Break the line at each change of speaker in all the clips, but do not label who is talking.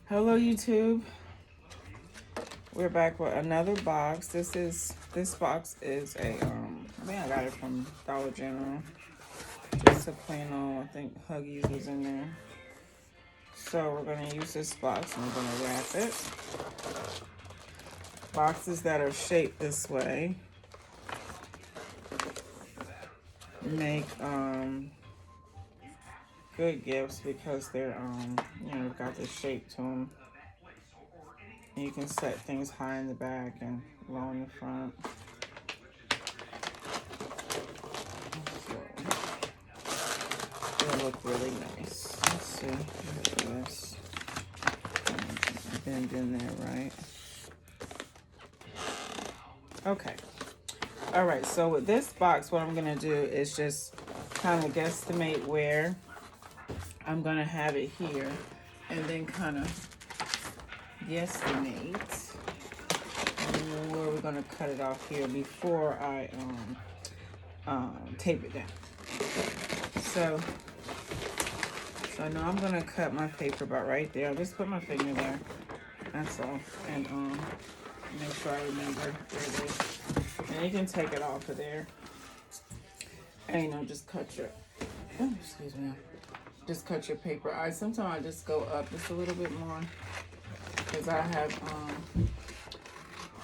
Hello YouTube. We're back with another box. This box is a I think I got it from Dollar General. Just a plain old, I think Huggies was in there. So we're gonna use this box and we're gonna wrap it. Boxes that are shaped this way make good gifts because they're got the shape to them. You can set things high in the back and low in the front. So it'll look really nice. Let's see. This bend in there, right? Okay. All right. So with this box, what I'm gonna do is just kind of guesstimate where I'm gonna have it here, and then kind of guesstimate where we're gonna cut it off here before I tape it down. So I know I'm gonna cut my paper about right there. I'll just put my finger there. That's all, and make sure I remember where it is. And you can take it off of there, and just cut your. Oh, excuse me. Just cut your paper. Sometimes I just go up just a little bit more because I have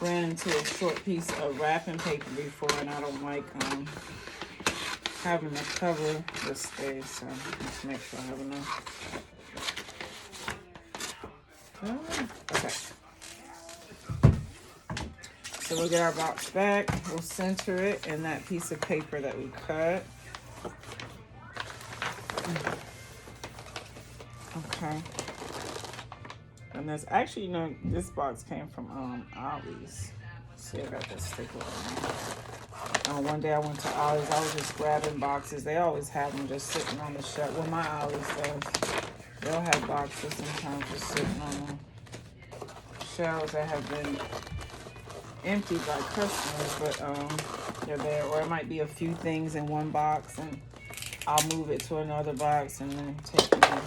ran into a short piece of wrapping paper before, and I don't like having to cover the space. So let's make sure I have enough. Okay. So we'll get our box back. We'll center it in that piece of paper that we cut. Okay. And there's actually, this box came from Ollie's. See, I got that sticker on. One day I went to Ollie's. I was just grabbing boxes. They always have them just sitting on the shelf. Well, my Ollie's does. They'll have boxes sometimes just sitting on the shelves that have been emptied by customers, but they're there. Or it might be a few things in one box, and I'll move it to another box and then take me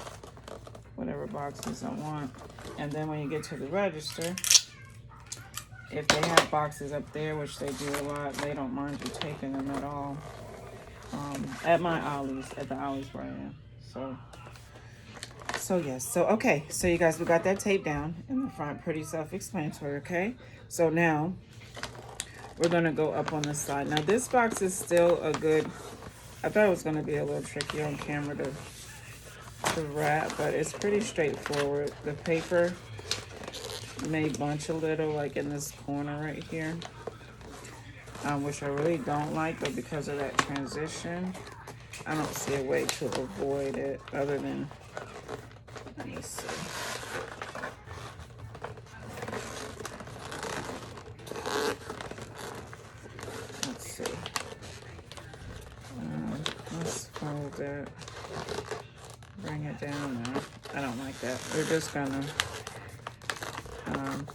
whatever boxes I want. And then when you get to the register, if they have boxes up there, which they do a lot, they don't mind you taking them at all. At my Ollie's, at the Ollie's where I am. So yes. So okay. So you guys, we got that tape down in the front. Pretty self-explanatory. Okay. So now we're gonna go up on the side. Now this box is still a good. I thought it was gonna be a little tricky on camera to wrap, but it's pretty straightforward. The paper may bunch a little, like in this corner right here, which I really don't like, but because of that transition, I don't see a way to avoid it other than, let me see. Let's see. Let's fold that. Bring it down now. I don't like that. We're just gonna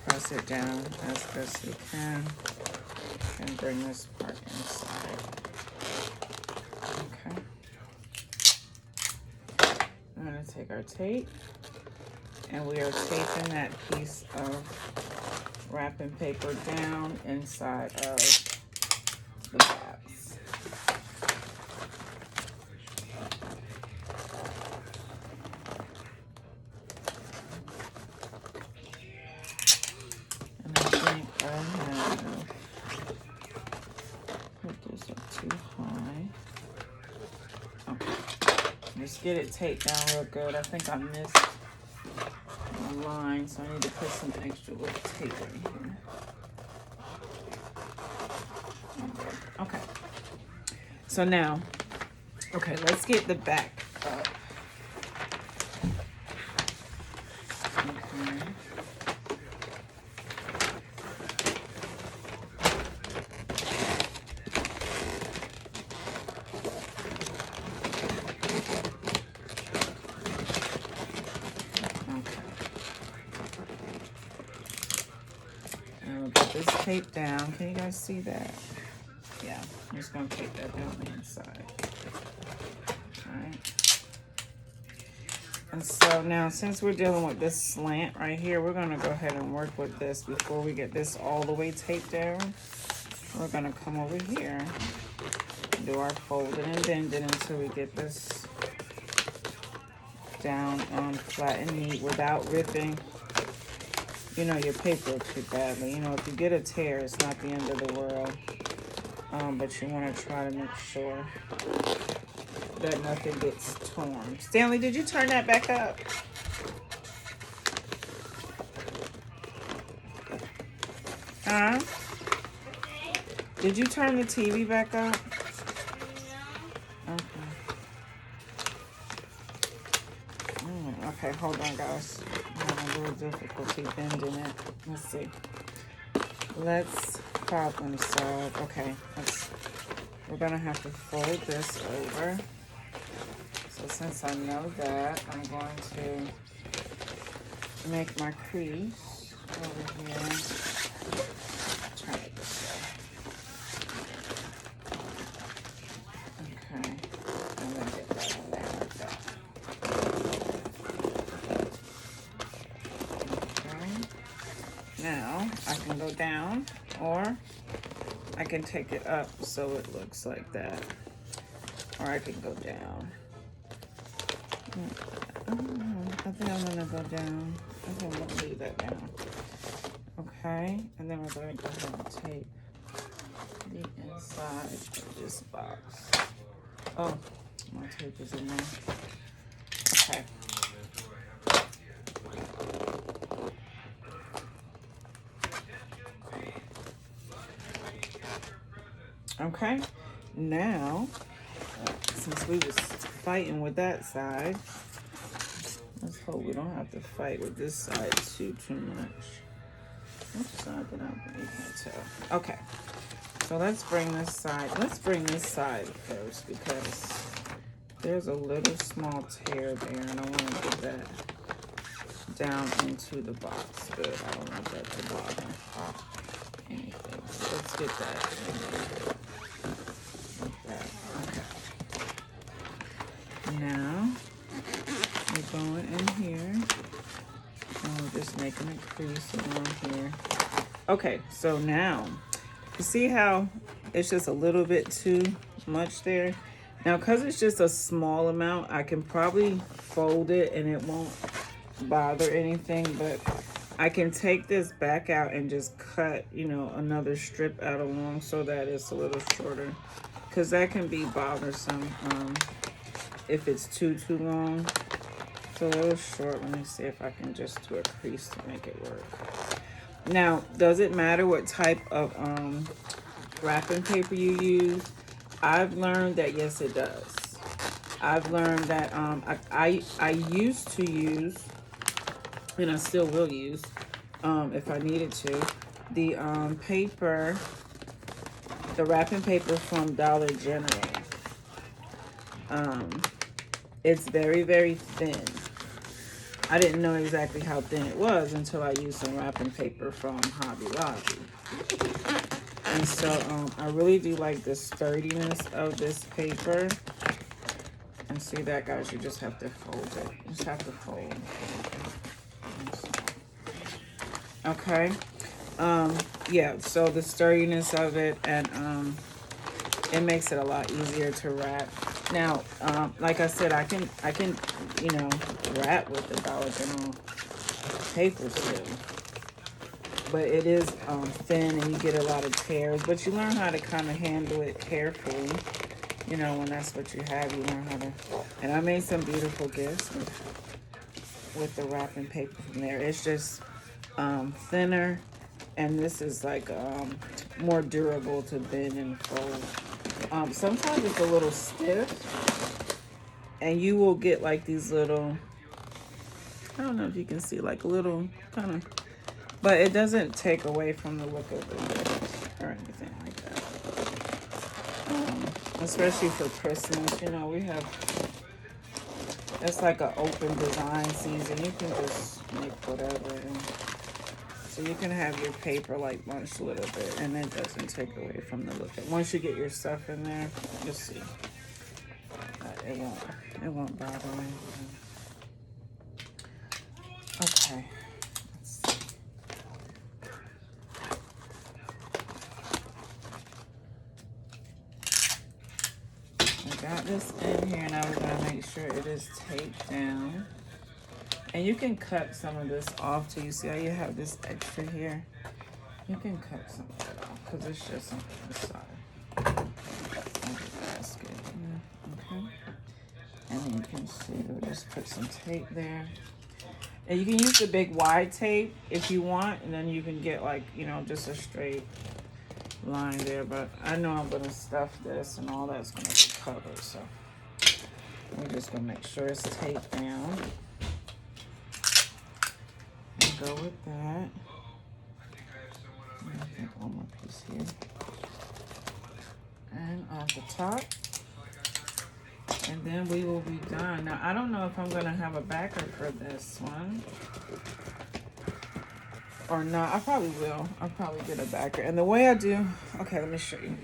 press it down as best we can and bring this part inside. Okay. I'm gonna take our tape, and we are taping that piece of wrapping paper down inside of the box. Just get it taped down real good. I think I missed a line, so I need to put some extra little tape right here. Okay. So now, okay, let's get the back up. Okay. This tape down. Can you guys see that? Yeah, I'm just gonna tape that down the inside. All right. And so now, since we're dealing with this slant right here, we're going to go ahead and work with this before we get this all the way taped down. We're going to come over here, do our folding and bending until we get this down flat and neat without ripping, you know, your paper too badly. You know, if you get a tear, it's not the end of the world. But you want to try to make sure that nothing gets torn. Stanley, did you turn that back up? Huh? Did you turn the TV back up? Okay. Okay, hold on, guys. I'm having a little difficulty bending it. Let's see. Let's problem solve. Okay, we're gonna have to fold this over. So since I know that, I'm going to make my crease over here. Turn it this way. Okay, I'm gonna get that in there like that. Okay. Now I can go down, or I can take it up so it looks like that, or I can go down. I think I'm gonna go down. I think I'm gonna leave that down. Okay, and then we're going to go ahead and tape the inside of this box. Oh, my tape is in there. Okay. Okay, now, since we was fighting with that side, let's hope we don't have to fight with this side too much. Which side did I, you can't tell. Okay, so let's bring this side first, because there's a little small tear there, and I want to get that down into the box. Good, I don't want that to bother anything. So let's get that in there. Like that. Okay. Now we're going in here. And we're just making a crease around here. Okay, so now you see how it's just a little bit too much there? Now, because it's just a small amount, I can probably fold it and it won't bother anything, but I can take this back out and just cut, you know, another strip out along so that it's a little shorter, because that can be bothersome if it's too long. So a little short. Let me see if I can just do a crease to make it work. Now, does it matter what type of wrapping paper you use? I've learned that yes, it does. I've learned that I used to use, and I still will use, if I needed to, the paper, the wrapping paper from Dollar General. It's very, very thin. I didn't know exactly how thin it was until I used some wrapping paper from Hobby Lobby. And so I really do like the sturdiness of this paper. And see that, guys, you just have to fold it. You just have to fold. Okay. Yeah, so the sturdiness of it, and it makes it a lot easier to wrap. Now, like I said, I can, you know, wrap with the Dollar General paper still. But it is thin and you get a lot of tears. But you learn how to kind of handle it carefully. You know, when that's what you have, you learn how to. And I made some beautiful gifts with the wrapping paper from there. It's just thinner. And this is like more durable to bend and fold. Sometimes it's a little stiff. And you will get like these little, I don't know if you can see, like a little kind of, but it doesn't take away from the look of the gift or anything like that. Especially for Christmas, you know, we have, it's like an open design season. You can just make whatever. And so you can have your paper like bunched a little bit, and it doesn't take away from the look. Once you get your stuff in there, you'll see. It won't bother anything. Okay. Let's see. I got this in here, and I was gonna make sure it is taped down. And you can cut some of this off too. You see how you have this extra here? You can cut some of it off because it's just on the side. That's good. Okay. And you can see, we'll just put some tape there. And you can use the big wide tape if you want, and then you can get like, you know, just a straight line there. But I know I'm gonna stuff this and all that's gonna be covered, so we're just gonna make sure it's taped down. And go with that. I think one more piece here. And off the top. And then we will be done. Now, I don't know if I'm gonna have a backer for this one or not. I probably will. I'll probably get a backer. And the way I do, okay, let me show you.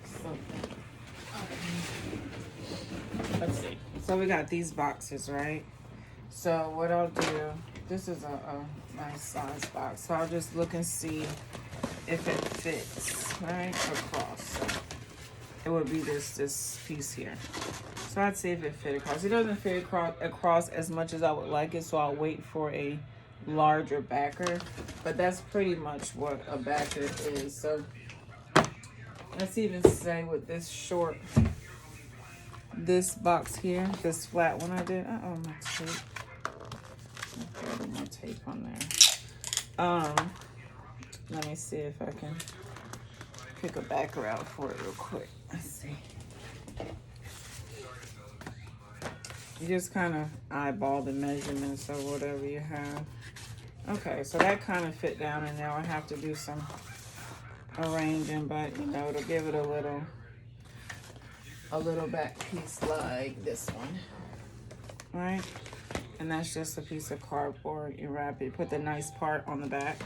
So, let's see. So we got these boxes, right? So what I'll do, this is a nice size box. So I'll just look and see if it fits, right, across. So it would be this piece here. So I'd see if it fit across. It doesn't fit across as much as I would like it, so I'll wait for a larger backer. But that's pretty much what a backer is. So let's even say with this short, this box here, this flat one I did. Uh-oh, my tape. I put more tape on there. Let me see if I can pick a backer out for it real quick. Let's see. You just kind of eyeball the measurements of whatever you have. Okay, so that kind of fit down, and now I have to do some arranging, but you know, to give it a little back piece like this one, right? And that's just a piece of cardboard. You wrap it, put the nice part on the back.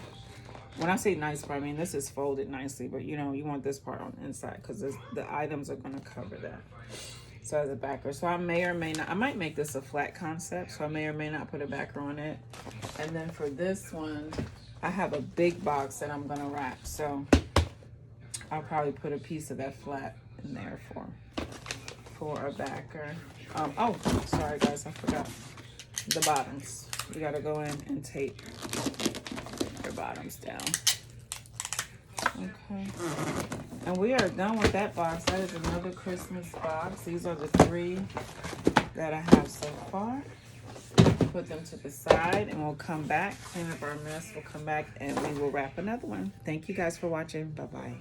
When I say nice part, I mean this is folded nicely, but you know, you want this part on the inside because the items are going to cover that. So as a backer, so I may or may not, I might make this a flat concept, so I may or may not put a backer on it. And then for this one, I have a big box that I'm gonna wrap, so I'll probably put a piece of that flat in there for a backer. Oh, sorry guys, I forgot the bottoms. You gotta go in and tape your bottoms down. Okay. And we are done with that box. That is another Christmas box. These are the 3 that I have so far. Put them to the side and we'll come back, clean up our mess. We'll come back and we will wrap another one. Thank you guys for watching. Bye-bye.